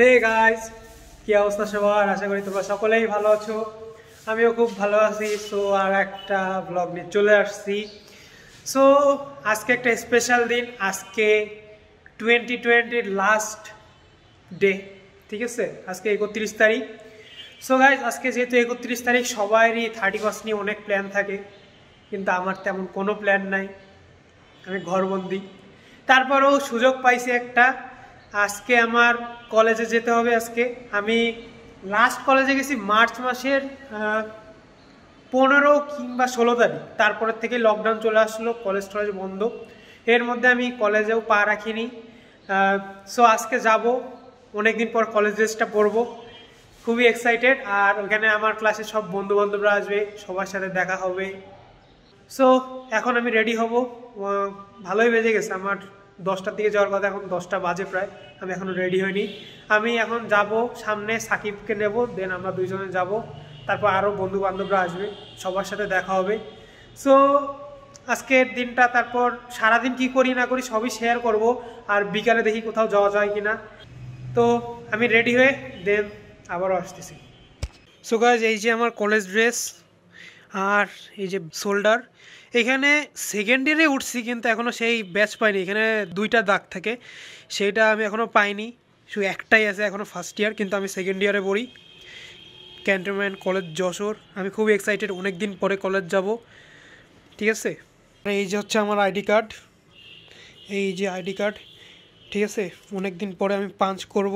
Hey guys, কি অবস্থা সবার? আশা করি তোমরা সকলেই ভালো আছো। আমিও খুব ভালো আছি। সো আর একটা ব্লগ নিয়ে চলে আসছি। সো আজকে একটা স্পেশাল দিন, আজকে 2020 লাস্ট ডে, ঠিক আছে? আজকে 31 তারিখ। সো গাইস, আজকে যেহেতু 31 তারিখ, সবারই 31 নিয়ে অনেক প্ল্যান থাকে, কিন্তু আমার তেমন কোনো প্ল্যান নাই, আমি ঘরবন্দি। তারপরেও সুযোগ পাইছি একটা, আজকে আমার কলেজে যেতে হবে। আজকে আমি লাস্ট কলেজে গেছি মার্চ মাসের 15 কিংবা 16 তারিখ। তারপরের থেকে লকডাউন চলে আসলো, কলেজ টলেজ বন্ধ। এর মধ্যে আমি কলেজেও পা রাখিনি। সো আজকে যাব, অনেকদিন পর কলেজ ড্রেসটা পরবো, খুবই এক্সাইটেড। আর ওখানে আমার ক্লাসের সব বন্ধু বান্ধবরা আসবে, সবার সাথে দেখা হবে। সো এখন আমি রেডি হব। ভালোই বেজে গেছে, আমার 10টার দিকে যাওয়ার কথা, এখন 10টা বাজে প্রায়, আমি এখনও রেডি হইনি। আমি এখন যাব, সামনে সাকিবকে নেব, দেন আমরা দুইজনে যাব, তারপর আরও বন্ধু বান্ধবরা আসবে, সবার সাথে দেখা হবে। সো আজকের দিনটা, তারপর সারাদিন কি করি না করি সবই শেয়ার করব। আর বিকালে দেখি কোথাও যাওয়া যায় কিনা। তো আমি রেডি হয়ে দেন আবারও আসতেছি। সো গাইস, এই যে আমার কলেজ ড্রেস, আর এই যে শোল্ডার। এখানে সেকেন্ড ইয়ারে উঠছি, কিন্তু এখনও সেই ব্যাচ পাইনি। এখানে 2টা দাগ থাকে, সেইটা আমি এখনও পাইনি, শুধু একটাই আছে এখনও ফার্স্ট ইয়ার, কিন্তু আমি সেকেন্ড ইয়ারে পড়ি, ক্যান্টনমেন্ট কলেজ যশোর। আমি খুব এক্সাইটেড, অনেক দিন পরে কলেজ যাব, ঠিক আছে? এই যে হচ্ছে আমার আইডি কার্ড, এই যে আইডি কার্ড, ঠিক আছে? অনেক দিন পরে আমি পাঞ্চ করব।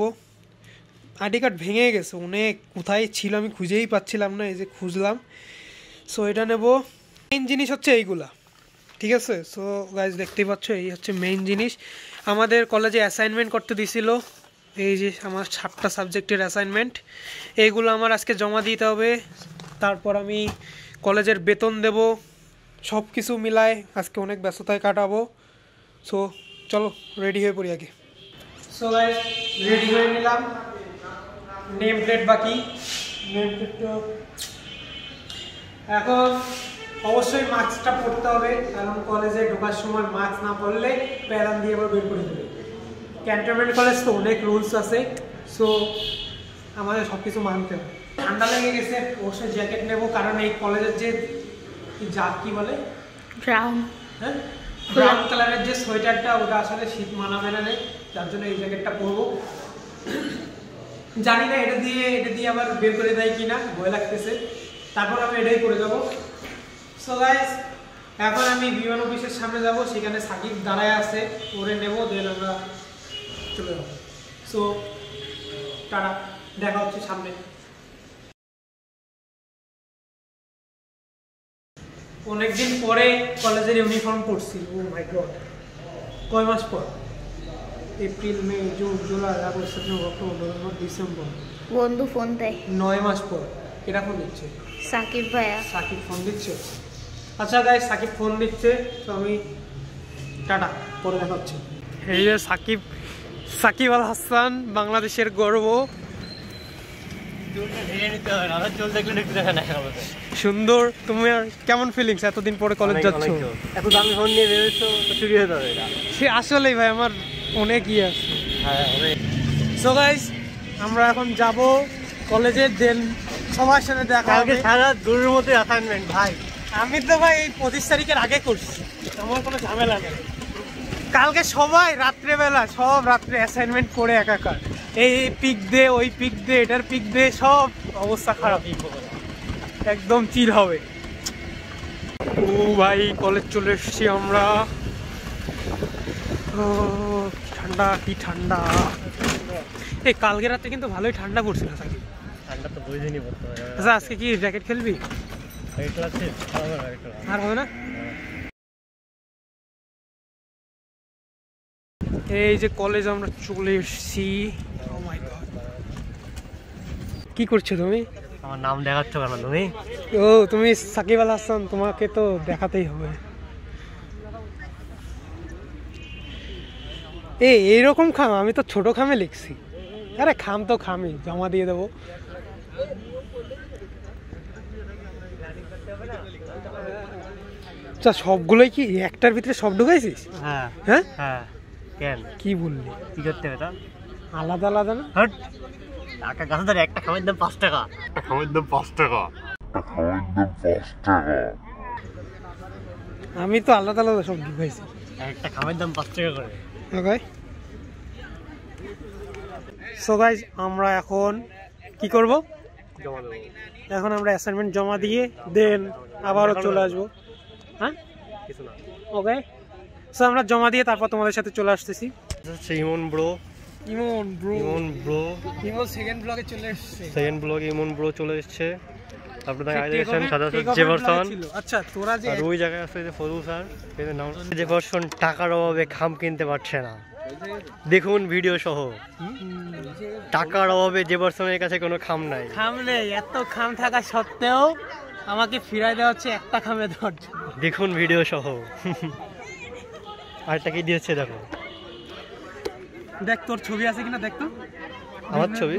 আইডি কার্ড ভেঙে গেছে, অনেক কোথায় ছিল আমি খুঁজেই পাচ্ছিলাম না, এই যে খুঁজলাম। সো এটা নেব। মেইন জিনিস হচ্ছে এইগুলা, ঠিক আছে? সো গাইজ দেখতেই পাচ্ছ, এই হচ্ছে মেইন জিনিস। আমাদের কলেজে অ্যাসাইনমেন্ট করতে দিছিল, এই যে আমার 7টা সাবজেক্টের অ্যাসাইনমেন্ট, এইগুলো আমার আজকে জমা দিতে হবে। তারপর আমি কলেজের বেতন দেব, সব কিছু মিলায় আজকে অনেক ব্যস্ততায় কাটাবো। সো চলো রেডি হয়ে পড়ি আগে। সো গাইজ রেডি হয়ে নিলাম, নেম প্লেট বাকি, নেম প্লেটটা এখন অবশ্যই মাস্কটা পরতে হবে, কারণ কলেজে ঢোকার সময় মাস্ক না পরলে প্যারান দিয়ে আবার বের করে দেবে। ক্যান্টনমেন্ট কলেজ তো অনেক রুলস আছে, সো আমাদের সব কিছু মানতে হবে। ঠান্ডা লেগে গেছে, অবশ্যই জ্যাকেট নেব, কারণ এই কলেজের যে কি বলে ব্রাউন, হ্যাঁ ব্রাউন কালারের যে সোয়েটারটা, ওটা আসলে শীত মানাবে না, যার জন্য এই জ্যাকেটটা পরবো। জানি না এটা দিয়ে আবার বের করে দেয় কিনা, ভয় লাগতেছে। তারপর আমি এটাই করে যাবো। সো গাইস, এখন আমি বিমান অফিসের সামনে যাব, সেখানে সাকিব দাঁড়ায় আছে, ওরে নেব, দেন আমরা চলে যাবো। সো টাটা, দেখা হচ্ছে সামনে। অনেকদিন পরে কলেজের ইউনিফর্ম পরছি। ও মাই গড, কয় মাস পর? April, May, June, July, August, September, October, November, December. বন্ধু ফোন দেয় 9 মাস পর। এটা ফোন দিচ্ছে সাকিব ভাইয়া, সাকিব ফোন দিচ্ছে। আচ্ছা গাইস, সাকিব ফোন দিচ্ছে, তো আমি টাটা, পরে দেখা হচ্ছে। এই যে সাকিব আল হাসান, বাংলাদেশের গর্ব। সুন্দর। তুমি আর কেমন ফিলিংস এতদিন পরে কলেজ যাচ্ছ? এত দামি ফোন নিয়ে বেরোচ্ছো, চুরি হয়ে যাবে। সে আসলেই ভাই আমার অনেক ইয়ে আছে। সো গাইস, আমরা এখন যাব কলেজে, দেন সবার সাথে দেখা হবে। সারা গরুর মতো অ্যাসাইনমেন্ট ভাই। আমি তো ভাই এই 25 তারিখের আগে করছি, আমার কোনো ঝামেলা নেই। কালকে সবাই রাত্রেবেলা, সব রাত্রে অ্যাসাইনমেন্ট করে একাকার, এই পিক দে, ওই পিক দে, এটার পিক দে, সব অবস্থা খারাপ, একদম চিল হবে। ও ভাই, কলেজ চলে এসেছি আমরা। ও ঠান্ডা, কি ঠান্ডা! এই কালকে রাতে কিন্তু ভালোই ঠান্ডা পড়ছিল সাকিব। ঠান্ডা তো বুঝিনি পড়তে হবে। আচ্ছা, আজকে কি জ্যাকেট খেলবি? আর হবে না? এই যে কলেজ আমরা চলে এসেছি। ও মাই গড, কি করছো তুমি? আমার নাম দেখাচ্ছ কেন তুমি? ও তুমি সাকিব আল হাসান, তোমাকে তো দেখাতেই হবে। এইরকম খাম, আমি তো ছোট খামে লিখছি। আরে খাম তো খামই, জমা দিয়ে দেবো। আচ্ছা, সবগুলোই কি একটার ভিতরে সব ঢুকাইছিস? হ্যাঁ হ্যাঁ হ্যাঁ। কেন, কি বললি? কি করতে হবে? আলাদা আলাদা না? হট টাকা গাছ ধরে একটা খামের দাম 5 টাকা। আমি তো আলাদা আলাদা সবজি খাইছি। একটা খামের দাম 5 টাকা করে। ওকে সো গাইস আমরা এখন কি করব? জমা দেবো। এখন আমরা অ্যাসাইনমেন্ট জমা দিয়ে দেন আবারও চলে আসবো। হ্যাঁ কিছু না। ওকে সো আমরা জমা দিয়ে তারপর তোমাদের সাথে চলে আসতেছি। ইমন ব্রো সেকেন্ড ব্লগে চলে এসেছে। সেকেন্ড ব্লগে ইমন ব্রো চলে এসেছে। তারপরে আইডেশন সাদা জেভারসন। আচ্ছা তোরা যে আর ওই জায়গায় আছে যে ফজল স্যার, এদের নাম জেভারসন টাকার অভাবে খাম কিনতে পারছে না। দেখুন ভিডিও সহ। টাকার অভাবে জেভারসনের কাছে কোনো খাম নাই। খাম নেই, এত খাম থাকা সত্ত্বেও আমাকে ফিরাই দেওয়া হচ্ছে একটা খামে দেওয়ার জন্য। দেখুন ভিডিও সহ। আরেকটা কি দিয়েছে দেখো। দেখ তোর ছবি আছে কিনা দেখ তো। আমার ছবি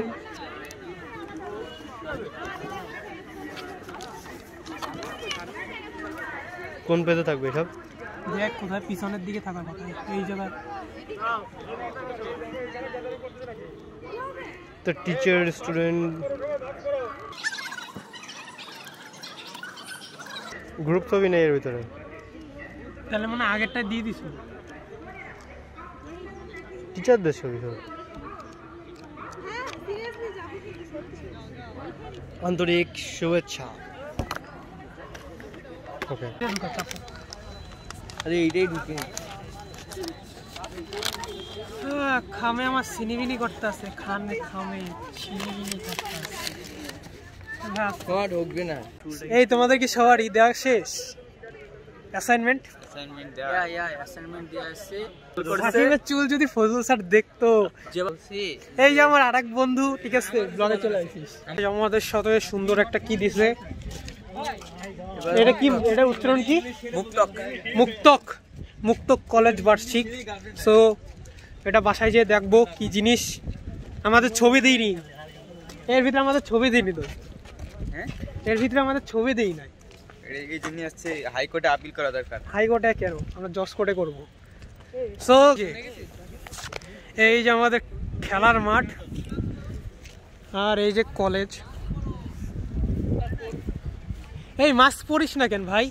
কোন পেজে থাকবে সব? দেখ কোথায় পিছনের দিকে থাকার কথা, এই জায়গায়। তো টিচার স্টুডেন্ট গ্রুপ ছবি নেই এর ভিতরে। তাহলে মানে আগেরটা দিয়ে দিস। টিচারদের ছবি সব। আন্তরিক শুভেচ্ছা। ওকে আরে এইটাই ঢুকে খামে আমার সিনিবিনি করতে আছে। খামে সিনিবিনি করতে আছে। ঢুকবে না। এই তোমাদের কি সবারই দেওয়া শেষ অ্যাসাইনমেন্ট? সাকিবের চুল যদি ফজল স্যার দেখতো। এই যে আমার আরেক বন্ধু, ঠিক আছে ব্লগে চলে আসিস। আমাদের সাথে সুন্দর একটা কি দিছে, এটা কি, এটা উচ্চারণ কি? মুক্তক কলেজ বার্ষিক। সো এটা বাসায় যেয়ে দেখবো কি জিনিস। আমাদের ছবি দিইনি এর ভিতরে, আমাদের ছবি দিইনি তো। এর ভিতরে আমাদের ছবি দেই নাই। এই জন্য আসছে হাইকোর্টে আপিল করা দরকার। হাইকোর্টে কেন, আমরা জজ কোর্টে করবো। সো এই যে আমাদের খেলার মাঠ, আর এই যে কলেজ। এই মাস্ক পরিস না কেন ভাই?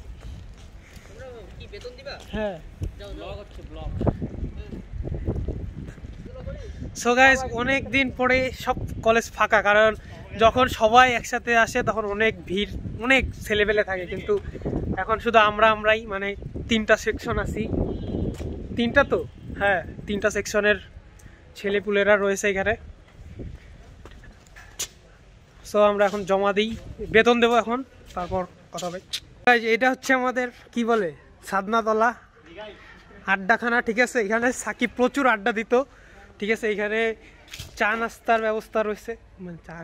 হ্যাঁ সো গাইস অনেক দিন পরে সব কলেজ ফাঁকা, কারণ যখন সবাই একসাথে আসে তখন অনেক ভিড়, অনেক ছেলেপেলে থাকে। কিন্তু এখন শুধু আমরাই, মানে 3টা সেকশন আছি। 3টা তো, হ্যাঁ 3টা সেকশনের ছেলেপুলেরা রয়েছে এখানে। সো আমরা এখন জমা দিই, বেতন দেবো এখন, তারপর কথা হবে। এটা হচ্ছে আমাদের কি বলে সাদনাতলা আড্ডাখানা, ঠিক আছে। এখানে সাকিব প্রচুর আড্ডা দিত, ঠিক আছে। এখানে চা নাস্তার ব্যবস্থা রয়েছে, মানে চা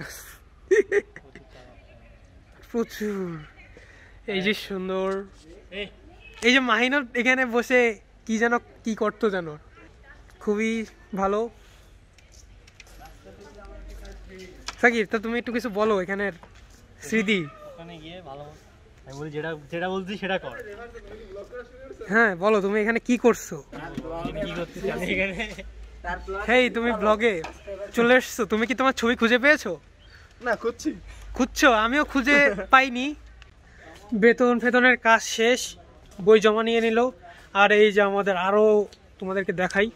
প্রচুর। এই যে সুন্দর, এই যে মাহিনুর এখানে বসে কি যেন কি করতো জানো, খুবই ভালো। সাকিব তো তুমি একটু কিছু বলো এখানের স্মৃতি। আমি বলি যেটা বলছি সেটা কর। হ্যাঁ বলো, তুমি এখানে কি করছো? হেই তুমি ব্লগে চলে এসছো, তুমি কি তোমার ছবি খুঁজে পেয়েছো? না খুঁজছো? আমিও খুঁজে পাইনি। বেতনের কাজ শেষ, বই জমা নিয়ে নিল। আর এই যে আমাদের আরো তোমাদেরকে দেখাই,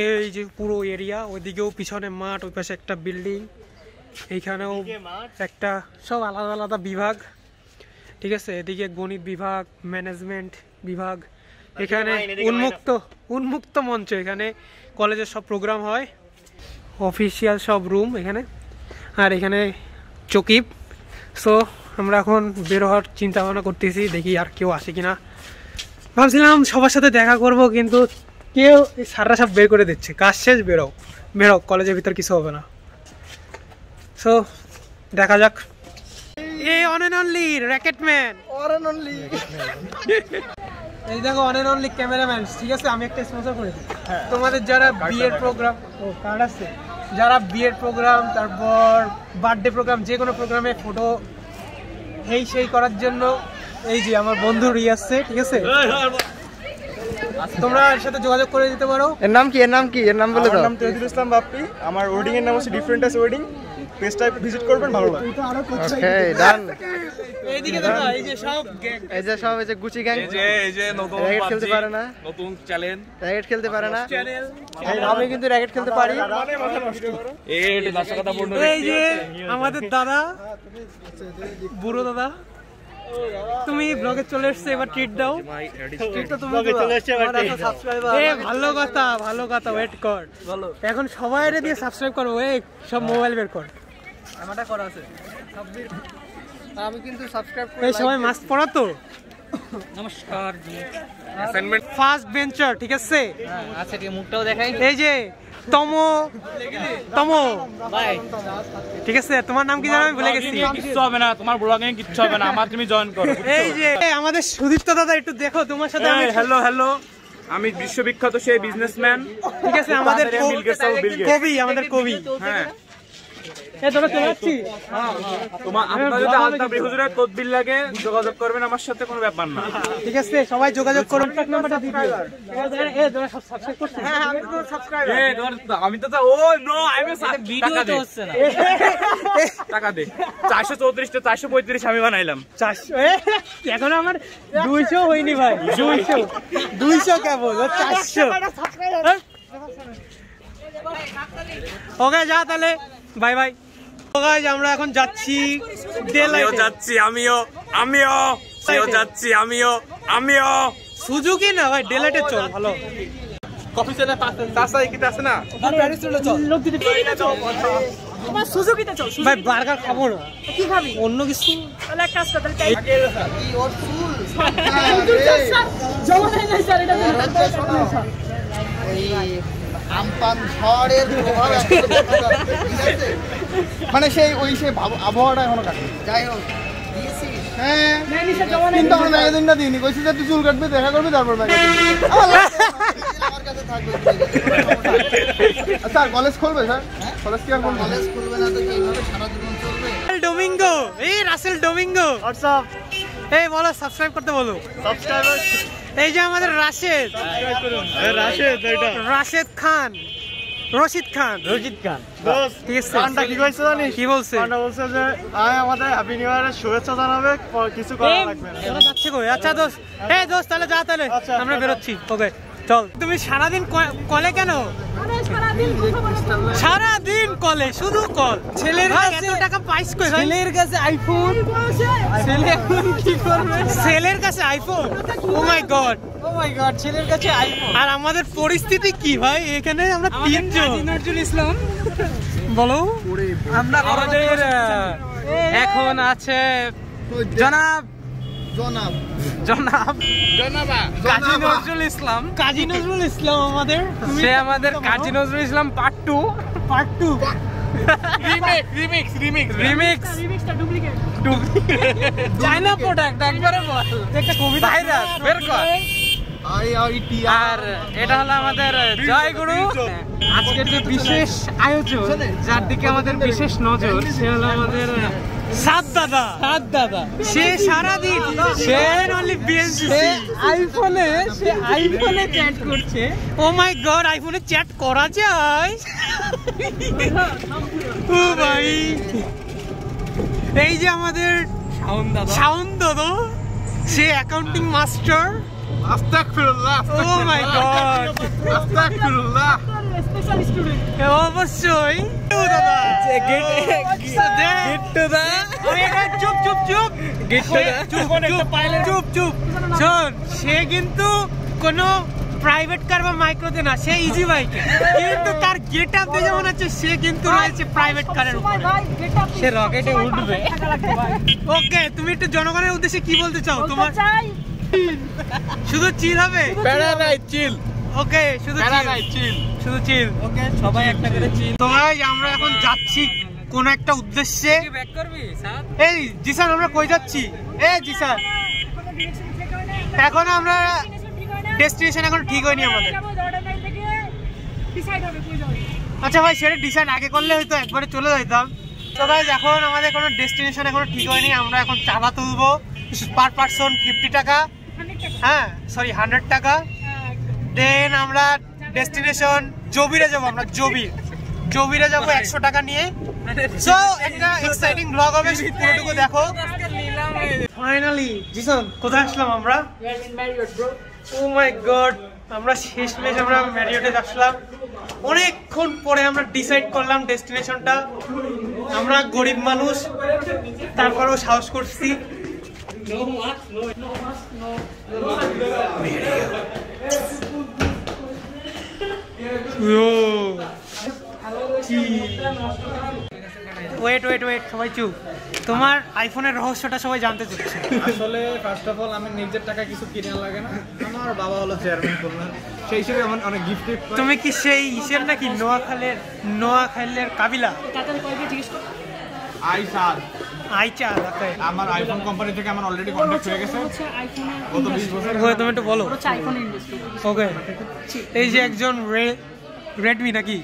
এই যে পুরো এরিয়া, ওইদিকেও পিছনে মাঠ, ওই পাশে একটা বিল্ডিং, এইখানেও একটা, সব আলাদা আলাদা বিভাগ, ঠিক আছে। এদিকে গণিত বিভাগ, ম্যানেজমেন্ট বিভাগ, এখানে উন্মুক্ত মঞ্চ, এখানে কলেজের সব প্রোগ্রাম হয়, অফিসিয়াল সব রুম এখানে। আর এখানে চকিব। সো আমরা এখন বের হওয়ার চিন্তা ভাবনা করতেছি, দেখি আর কেউ আসে কিনা। ভাবছিলাম সবার সাথে দেখা করব, কিন্তু কেউ সাররা সব বের করে দিচ্ছে, কাজ শেষ, বেরো কলেজের ভিতর কিছু হবে না। সো দেখা যাক। এই অন এন্ড অনলি র্যাকেটম্যান, এই দেখো অন এন্ড অনলি ক্যামেরাম্যান, ঠিক আছে। আমি একটা স্পন্সর করে দিই তোমাদের, যারা বিয়ের প্রোগ্রাম, কার্ড আছে, যারা বিয়ের প্রোগ্রাম, তারপর বার্থডে প্রোগ্রাম, যে কোনো প্রোগ্রামে ফটো সেই করার জন্য এই যে আমার বন্ধু রিয়াজ, ঠিক আছে। তোমরা এর সাথে যোগাযোগ করে দিতে পারো। এর নাম কি? এর নাম বলে দাও। নাম তেজুল ইসলাম বাপ্পি। আমার ওয়েডিং এর নাম হচ্ছে ডিফারেন্ট আস ওয়েডিং। পেজটা ভিজিট করবেন, ভালো লাগবে। ওকে ডান। এইদিকে দেখো, এই যে সব এই যে গুচি গ্যাং, এই যে নতুন র‍্যাকেট খেলতে পারে না, নতুন চ্যালেঞ্জ, র‍্যাকেট খেলতে পারে না। চ্যানেল আমি কিন্তু র‍্যাকেট খেলতে পারি। এই নাশকতা পূর্ণ। এই যে আমাদের দাদা, বুড়ো দাদা, তুমি ব্লগে চলে এসছো, এবার ট্রিট দাও। ট্রিটটা তুমি চলে এসছে এবার ট্রিট দাও। এ ভালো কথা ওয়েট কর, এখন সবাই দিয়ে সাবস্ক্রাইব করবো। এই সব মোবাইল বের কর, আমারটা করা আছে। আমি কিন্তু সাবস্ক্রাইব করে এই সবাই মাস্ক পরা তো। নমস্কার জি। অ্যাসাইনমেন্ট ফার্স্ট বেঞ্চার, ঠিক আছে। আচ্ছা ঠিক মুখটাও দেখাই। এই যে তমো ভাই, ঠিক আছে। তোমার নাম কি জানো? আমি ভুলে গেছি। কিচ্ছু হবে না, তোমার ব্লগিং কিচ্ছু হবে না, আমার তুমি জয়েন করো। এই যে আমাদের সুদীপ্ত দাদা, একটু দেখো তোমার সাথে আমি। হ্যালো, আমি বিশ্ববিখ্যাত সেই বিজনেসম্যান, ঠিক আছে। আমাদের কবি, আমাদের কবি। হ্যাঁ। এই তোরা চলে যাচ্ছি। আপনার যদি আলতা হুজুরের তদবির লাগে যোগাযোগ করবেন আমার সাথে, কোনো ব্যাপার না। ঠিক আছে, সবাই যোগাযোগ করুন। কন্টাক্ট নাম্বারটা দিয়ে দিও। এই তোরা সব সাবস্ক্রাইব করছিস? হ্যাঁ, আমি তো সাবস্ক্রাইবার। আমি তো ভিডিও তো হচ্ছে না। টাকা দে। 434 টা 435 আমি বানাইলাম। 400 এখন আমার 200 হয়নি ভাই। 200 কেবল 400। ওকে যা তাহলে, বাই বাই। তো গাইস আমরা এখন যাচ্ছি আমিও সুজুকি না ভাই, ডেলাইটে চল। ভালো কফি সেটা তাসা একিতে আছে না? প্যারিস চল। আমার সুজুকিতে চল ভাই। বার্গার খাবো না। কি খাবি? অন্য কিছু। তাহলে এক কাজ কর, তাহলে চাই কি ওর ফুল জমা নাই স্যার, এটা আমপান ঝড়ের প্রভাব মানে সেই আবহাওয়াটা এখনো কাটে। যাই হোক হ্যাঁ, কিন্তু আমার ম্যাগাজিনটা দিইনি। কইছি যে তুই চুল কাটবি, দেখা করবি, তারপর ম্যাগাজিন আমার কাছে থাকবে। স্যার কলেজ খুলবে? স্যার কলেজ কি আর কলেজ খুলবে না তো এইভাবে সারা জীবন চলবে? ডোমিঙ্গো, এই রাসেল ডোমিঙ্গো, হোয়াটসঅ্যাপ। এই বলো সাবস্ক্রাইব করতে বলো। সাবস্ক্রাইবার। এই যে আমাদের রাশেদ, রাশেদ খান, রশিদ খান, দোস্ত ঠিক আছে। গানটা কি কইছে জানিস? কি বলছে? গানটা বলছে যে আমাদের হ্যাপি নিউ ইয়ারের শুভেচ্ছা জানাবে, কিছু করা লাগবে না। ওরা যাচ্ছে কই? আচ্ছা দোস্ত, এই দোস্ত তাহলে যা, তাহলে আমরা বেরোচ্ছি। ওকে চল। তুমি সারাদিন কলে কেন? সারাদিন কলে, শুধু কল। ছেলের কাছে এত টাকা পাইছ কই ভাই? ছেলের কাছে আইফোন, ছেলে এখন কি করবে? ছেলের কাছে আইফোন? ও মাই গড, ছেলের কাছে আইফোন। আর আমাদের পরিস্থিতি কি ভাই? এখানে আমরা তিনজন। নজরুল ইসলাম বলো। আমরা আমাদের এখন আছে জনাব কাজী নজরুল ইসলাম। কাজী নজরুল ইসলাম আমাদের, সে আমাদের Kazi Nazrul Islam part 2 remix China product. একবারে বল, একটা কবিতা ভাইরাস বের কর। আর এটা হলো আমাদের জয় গুরু। আজকের যে বিশেষ আয়োজন, যার দিকে আমাদের বিশেষ নজর, সে হলো আমাদের সাত দাদা। সে সারাদিন আইফোনে চ্যাট করছে। ও মাই গড, আইফোনে চ্যাট করা যায়? ও ভাই, এই যে আমাদের শাওন দাদা, সে অ্যাকাউন্টিং মাস্টার। আস্তাগফিরুল্লাহ। ও মাই গড, আস্তাগফিরুল্লাহ। অবশ্যই শোন, সে কিন্তু কোনো প্রাইভেট কার বা মাইক্রোতে না, সে ইজি বাইকে। কিন্তু তার গেট আপ দেখে মনে হচ্ছে সে কিন্তু রয়েছে প্রাইভেট কারের উপরে। সে রকেটে উঠবে। ওকে, তুমি একটু জনগণের উদ্দেশ্যে কি বলতে চাও? তোমার শুধু চিল হবে? চিল। ওকে, শুধু চিল। ওকে, সবাই একটা করে চিল। তো ভাই আমরা এখন যাচ্ছি কোন একটা উদ্দেশ্যে। এই জিসান, আমরা কই যাচ্ছি? এই জিসান, এখন আমরা ডেস্টিনেশন এখন ঠিক হয়নি আমাদের। আচ্ছা ভাই, সেটা ডিসাইড আগে করলে হয়তো একবারে চলে যাইতাম। তো ভাই এখন আমাদের কোনো ডেস্টিনেশন এখনো ঠিক হয়নি। আমরা এখন চাঁদা তুলবো পার পারসন 50 টাকা। হ্যাঁ সরি 100 টাকা। দেন আমরা ডেস্টিনেশন জবিরে যাবো, আমরা জবিরে যাবো 100 টাকা নিয়ে। সো একটা এক্সাইটিং ব্লগ হবে, পুরোটুকু দেখো। ফাইনালি জিসন কোথায় আসলাম আমরা? ও মাই গড, আমরা শেষমেশ আমরা ম্যারিয়টে আসলাম। অনেকক্ষণ পরে আমরা ডিসাইড করলাম ডেস্টিনেশনটা। আমরা গরিব মানুষ, তারপরেও সাহস করছি। ওয়েট সবাই চুপ। তোমার আইফোনের রহস্যটা সবাই জানতে চাচ্ছে। আসলে ফার্স্ট অফ অল আমি নিজের টাকা কিছু কিনে লাগে না, আমার বাবা হলো চেয়ারম্যান করলেন, সেই হিসেবে আমার অনেক গিফট। তুমি কি সেই হিসেব নাকি নোয়াখালীর কাবিলা? আইচা আমার আইফোন কোম্পানি থেকে আমার অলরেডি কন্ট্যাক্ট হয়ে গেছে গত 20 বছর। তুমি একটু বলো। ওকে, এই যে একজন রেডমি নাকি?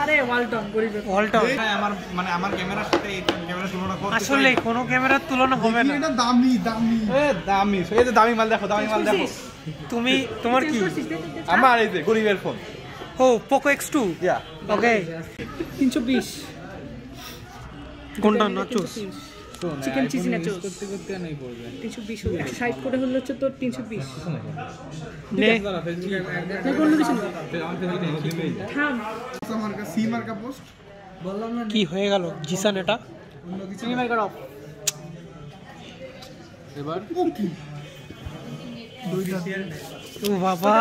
আরে ওয়ালটন আমার মানে আমার ক্যামেরার সাথে এই ক্যামেরার তুলনা করতে আসলে কোনো ক্যামেরার তুলনা হবে না। এটা দামি এই যে দামি মাল দেখো। তোমার কি? আমার এই যে গরিবের ফোন। ও পোকো X2। ওকে 320 কোনটা নাচোস? চিকেন চিজ নাচোস করতে নেই পড়বে 320 160 করে হলো হচ্ছে তো 320 নে না কোন কিছু থাম মার্কা সি মার্কা পোস্ট বললাম না কি হয়ে গেল জিসান? এটা সি মার্কা অফ এবার ও বাবা,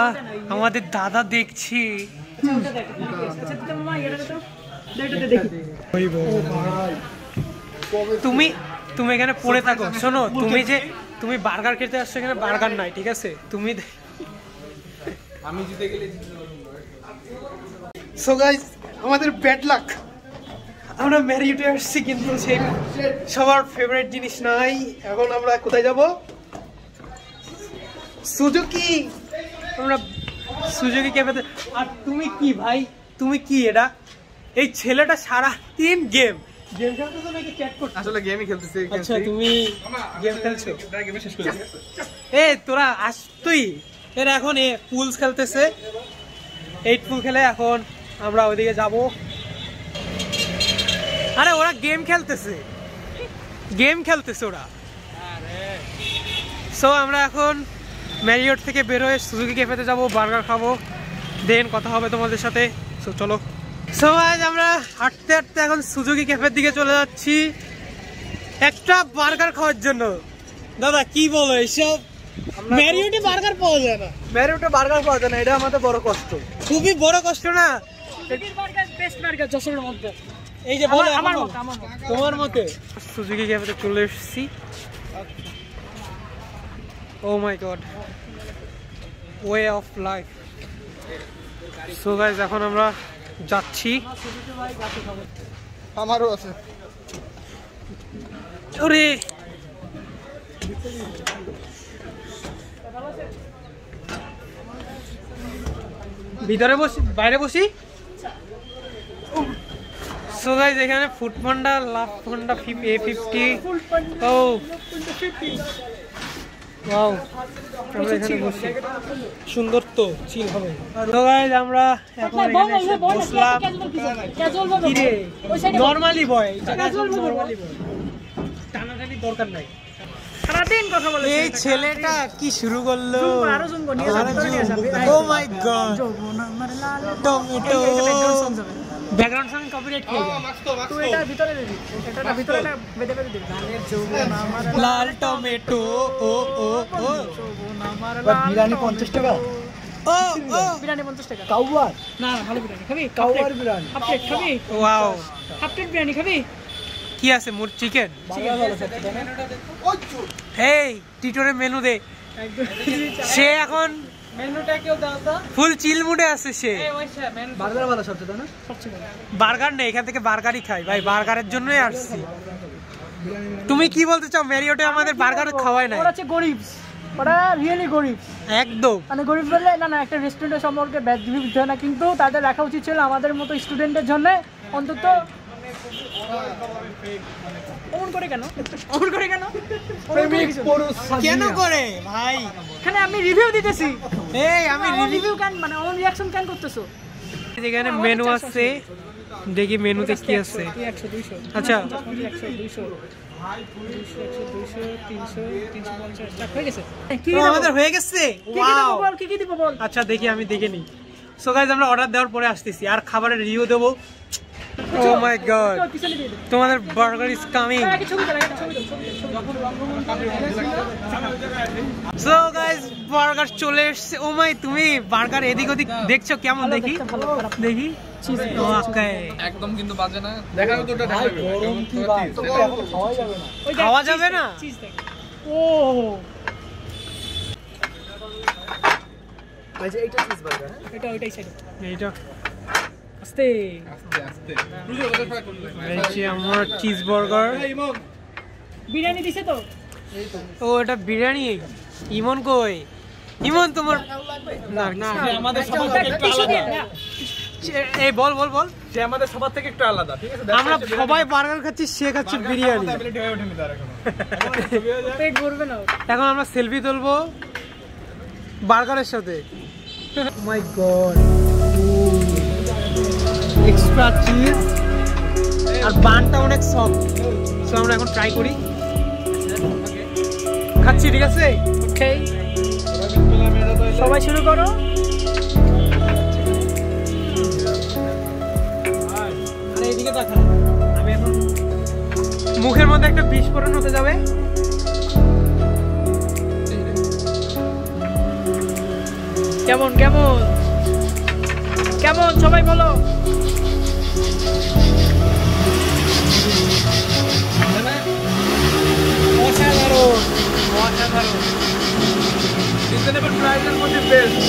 আমাদের দাদা দেখছি। আচ্ছা তো মামা এটা তো দেখতে দেখি তুমি এখানে পড়ে থাকো। শোনো, তুমি বার্গার খেতে আসছো, এখানে বার্গার নাই, ঠিক আছে? আমি জিতে গেলে সো গাইস, আমাদের ব্যাড লাক, আমরা ম্যারিয়টে আসছি কিন্তু সেই সবার ফেভারিট জিনিস নাই। এখন আমরা কোথায় যাব? সুজুকি। আমরা সুজুকি ক্যাফেতে। আর তুমি কি ভাই, তুমি কি এটা? এই ছেলেটা সারাদিন গেম খেলতেছো নাকি চ্যাট করছো? আসলে গেমই খেলতেছি। আচ্ছা, তুমি গেম খেলছো? গেম শেষ করে এ তোরা তুই এরা এখন পুলস খেলতেছে, 8 পুল খেলে। এখন আমরা ওইদিকে যাব। আরে ওরা গেম খেলতেছে ওরা। সো আমরা এখন ম্যারিয়ট থেকে বের হয়ে সুজুকি ক্যাফেতে যাব, বার্গার খাবো, দেন কথা হবে তোমাদের সাথে। সো চলো। সো আজ আমরা হাঁটতে এখন সুজুকি ক্যাফের দিকে চলে যাচ্ছি একটা বার্গার খাওয়ার জন্য। দাদা কি বলো এইসব? ম্যারিয়টে বার্গার পাওয়া যায় না। এটা আমাদের বড় কষ্ট, খুবই বড় কষ্ট না? বেস্ট বার্গার যশোরের মধ্যে। এই যে বলো আমার মত তোমার মতে। সুজুকি ক্যাফেতে চলে এসেছি। Oh my God, way of life. So guys, এখন আমরা যাচ্ছি। আমারও আছে। ওরে ভিতরে বসি বাইরে বসি। সো গাইস, এখানে ফুড পান্ডা, লাভ পান্ডা, A50। ও ওয়াও, আমরা এখানে বসি, সুন্দর তো চিল হবে। তো গাইস, আমরা এখন এখানে এসে বসলাম। কি রে নরমালি বয়, নরমালি বয়, টানাটানি দরকার নাই। সারাদিন কথা বলে এই ছেলেটা কি শুরু করলো? আরো জুম কর নিয়ে যাবে। Oh my God, tomato. Background song copyright খেয়ে যাবে। তুই এটা ভিতরে দিবি, এটা ভিতরে না বেঁধে দিবি। গানের যৌবন আমার লাল টমেটো। ও যৌবন আমার লাল। বিরিয়ানি 50 টাকা। ও বিরিয়ানি 50 টাকা। কাউয়ার না ভালো বিরিয়ানি খাবি? কাউয়ার বিরিয়ানি হাফ প্লেট খাবি? ওয়াও, হাফ প্লেট বিরিয়ানি খাবি? কি আছে? মোর চিকেন। হেই টিটোরে মেনু দে। সে এখন মেনুটা কেউ দাও তো। ফুল চিল মুডে আছে সে। বার্গার ভালো সবচেয়ে না? সবচেয়ে ভালো বার্গার নেই, এখান থেকে বার্গারই খাই ভাই, বার্গারের জন্যই আসছি। তুমি কি বলতে চাও? ম্যারিয়টে আমাদের বার্গার খাওয়ায় না। ওরা হচ্ছে গরিব, ওরা রিয়েলি গরিব একদম। মানে গরিব বললে না একটা রেস্টুরেন্টের সম্পর্কে ব্যাড রিভিউ দিতে হয় না, কিন্তু তাদের রাখা উচিত ছিল আমাদের মতো স্টুডেন্টের জন্য অন্তত অমন করে কেন? অমন করে কেন? কেন করে ভাই? এখানে আমি রিভিউ দিতেছি। এই আমি রিভিউ কেন মানে অমন রিঅ্যাকশন কেন করতেছো? যেখানে মেনু আছে, দেখি মেনুতে কি আছে। 100 200 আচ্ছা 100 200 200 300 350 হয়ে গেছে। কি আমাদের হয়ে গেছে। ওয়াও, বল কি দিব বল। আচ্ছা দেখি, আমি দেখে নিই। সো গাইস, আমরা অর্ডার দেওয়ার পরে আসতেছি আর খাবারের রিভিউ দেবো। ও মাই গড, তোমাদের burger is coming. So guys, burger চলে এসেছে। ও মাই, তুমি বার্গার এদিক ওদিক দেখছো কেমন? দেখি দেখি। ওকে, একদম কিন্তু বাজে না। দেখাও তো ওটা গরম কি বাত, খাওয়া যাবে না। ও ভাই যে এইটা চিজ বার্গার, এটা ওইটাই সাইড। এইটা আস্তে আস্তে এই যে আমার চিজ বার্গার। বিরিয়ানি দিছে তো? ও এটা বিরিয়ানি। ইমন কই? ইমন তোমার না না, আমাদের সবার থেকে একটু আলাদা। এই বল বল বল। সে আমাদের সবার থেকে একটু আলাদা, ঠিক আছে? আমরা সবাই বার্গার খাচ্ছি, সে খাচ্ছে বিরিয়ানি। পেট ভরবে না। এখন আমরা সেলফি তুলবো বার্গারের সাথে। মাই গড, এক্সট্রা চিজ আর বানটা অনেক সফট। সো আমরা এখন ট্রাই করি, খাচ্ছি, ঠিক আছে? ওকে, সবাই শুরু করো। আরে এইদিকে দেখা, আমি এখন মুখের মধ্যে একটা বিস্ফোরণ হতে যাবে। কেমন কেমন কেমন সবাই বলো। অসাধারণ অসাধারণ, রিজনেবল প্রাইসের মধ্যে বেস্ট।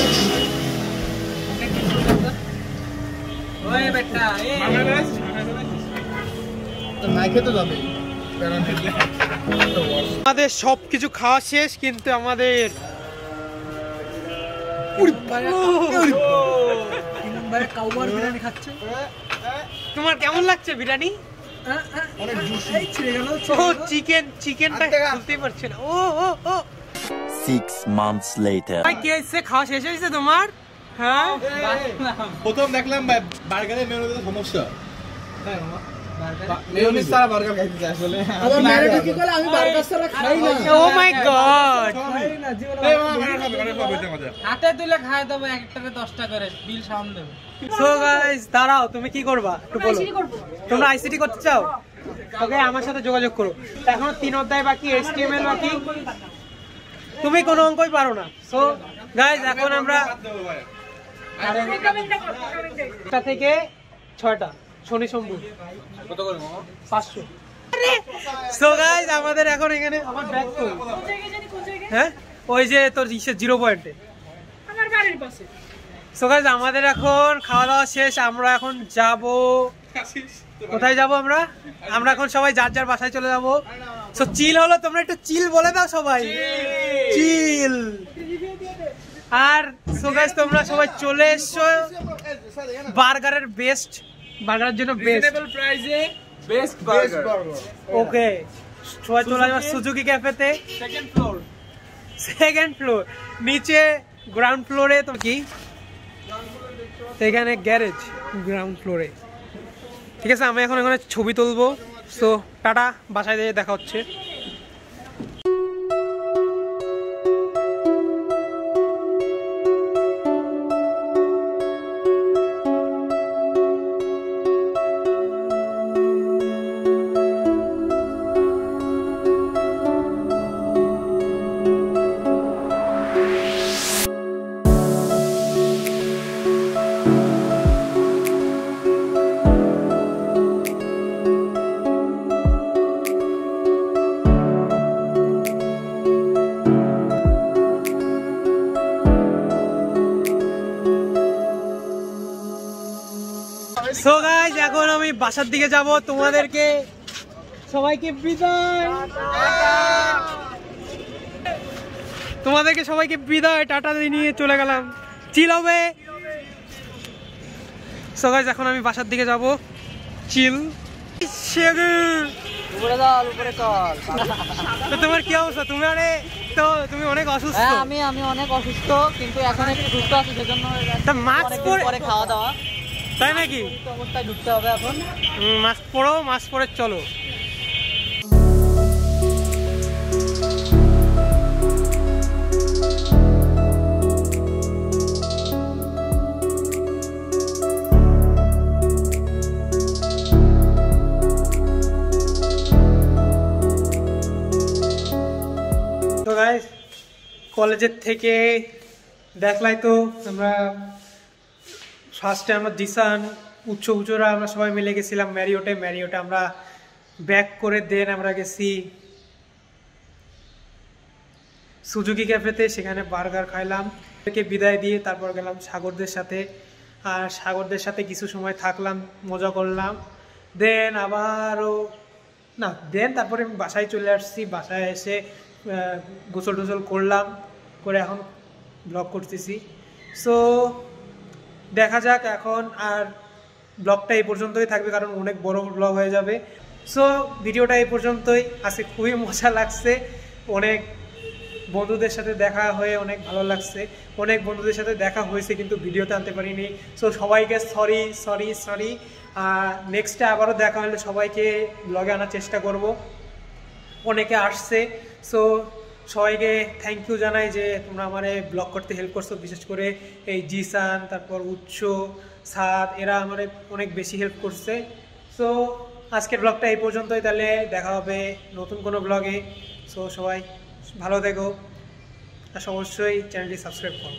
ওই বেটা না খেতে যাবে। আমাদের সবকিছু খাওয়া শেষ, কিন্তু আমাদের তোমার কেমন লাগছে বিরিয়ানি? ও চিকেনটা খুলতেই পারছে না। ও ও ও 6 months later. ভাই, কে এসে খাওয়া শেষ হয়েছে তোমার? হ্যাঁ, প্রথম দেখলাম ভাই বার্গারের মেনুতে সমস্যা। মেয়োনিজ ছাড়া বার্গার খাইতে চাই আসলে। আমার মেনুটা কি করে, আমি বার্গার ছাড়া খাই না। ও মাই গড, এই মামা বার্গার খাবে এটা মজা। হাতে তুলে খায় দেবো, একটাতে 10টা করে বিল সাউন্ড দেবো। সো গাইস, দাঁড়াও, তুমি কি করবা একটু বলো। তোমরা আইসিটি করতে চাও? ওকে, আমার সাথে যোগাযোগ করো। এখনো 3 অধ্যায় বাকি, HTML বাকি, তুমি কোনো অঙ্কই পারো না। সো গাইস, এখন আমরা 1টা থেকে 6টা, শনি সোমবার। কত করে মামা? 500। সো গাইস, আমাদের এখন এখানে আমার ব্যাগ কই? হ্যাঁ, ওই যে তোর 0 পয়েন্টে আমার বাড়ির পাশে। সো গাইস, আমাদের এখন খাওয়া দাওয়া শেষ। আমরা এখন যাব, কোথায় যাব? আমরা এখন সবাই যার যার বাসায় চলে যাব। সো চিল হলো, তোমরা একটু চিল বলে দাও সবাই, চিল। আর সো গাইস, তোমরা সবাই চলে এসো বার্গারের বেস্ট, বার্গারের জন্য বেস্ট রিজনেবল প্রাইসে বেস্ট বার্গার। ওকে, সবাই চলে যাবে সুজুকি ক্যাফেতে, সেকেন্ড ফ্লোর, নিচে গ্রাউন্ড ফ্লোরে। তো কি এখানে গ্যারেজ গ্রাউন্ড ফ্লোরে, ঠিক আছে? আমি এখন এখানে ছবি তুলবো। সো টাটা, বাসায় দিয়ে দেখা হচ্ছে। সো গাইস, এখন আমি বাসার দিকে যাব। তোমাদেরকে সবাইকে বিদায়, তোমাদেরকে সবাইকে বিদায়, টাটা দিয়ে নিয়ে চলে গেলাম। চিল হবে। সো গাইস, এখন আমি বাসার দিকে যাব, চিল। উপরে চল, উপরে চল। তো তোমার কি অবস্থা? তুমি অনেক অসুস্থ। হ্যাঁ, আমি অনেক অসুস্থ, কিন্তু এখন একটু সুস্থ আছি, সেজন্য মাস্ক পরে খাওয়া দাওয়া তাই নাকি? অবস্থায় ঢুকতে হবে এখন। মাস্ক পরে চলো। তো গাইস, কলেজের থেকে দেখলাই তো আমরা ফার্স্টে আমরা জিসান উচ্চরা আমরা সবাই মিলে গেছিলাম ম্যারিওটে আমরা ব্যাক করে দেন আমরা গেছি সুজুকি ক্যাফেতে, সেখানে বার্গার খাইলাম। বিদায় দিয়ে তারপর গেলাম সাগরদের সাথে, আর সাগরদের সাথে কিছু সময় থাকলাম, মজা করলাম। তারপরে আমি বাসায় চলে আসছি। বাসায় এসে গোসল টোসল করলাম, করে এখন ব্লগ করতেছি। সো দেখা যাক এখন, আর ব্লগটা এই পর্যন্তই থাকবে কারণ অনেক বড় ব্লগ হয়ে যাবে। সো ভিডিওটা এই পর্যন্তই। আজকে খুবই মজা লাগছে, অনেক বন্ধুদের সাথে দেখা হয়ে অনেক ভালো লাগছে। অনেক বন্ধুদের সাথে দেখা হয়েছে কিন্তু ভিডিওতে আনতে পারিনি। সো সবাইকে সরি। নেক্সটে আবারও দেখা হলে সবাইকে ব্লগে আনার চেষ্টা করব। অনেকে আসছে, সো সবাইকে থ্যাংক ইউ জানাই যে তোমরা আমার ব্লগ করতে হেল্প করছো। বিশেষ করে এই জিসান, তারপর সাদ, এরা আমার অনেক বেশি হেল্প করছে। সো আজকের ব্লগটা এই পর্যন্তই, তাহলে দেখা হবে নতুন কোনো ব্লগে। সো সবাই ভালো থেকো, আর অবশ্যই চ্যানেলটি সাবস্ক্রাইব করো।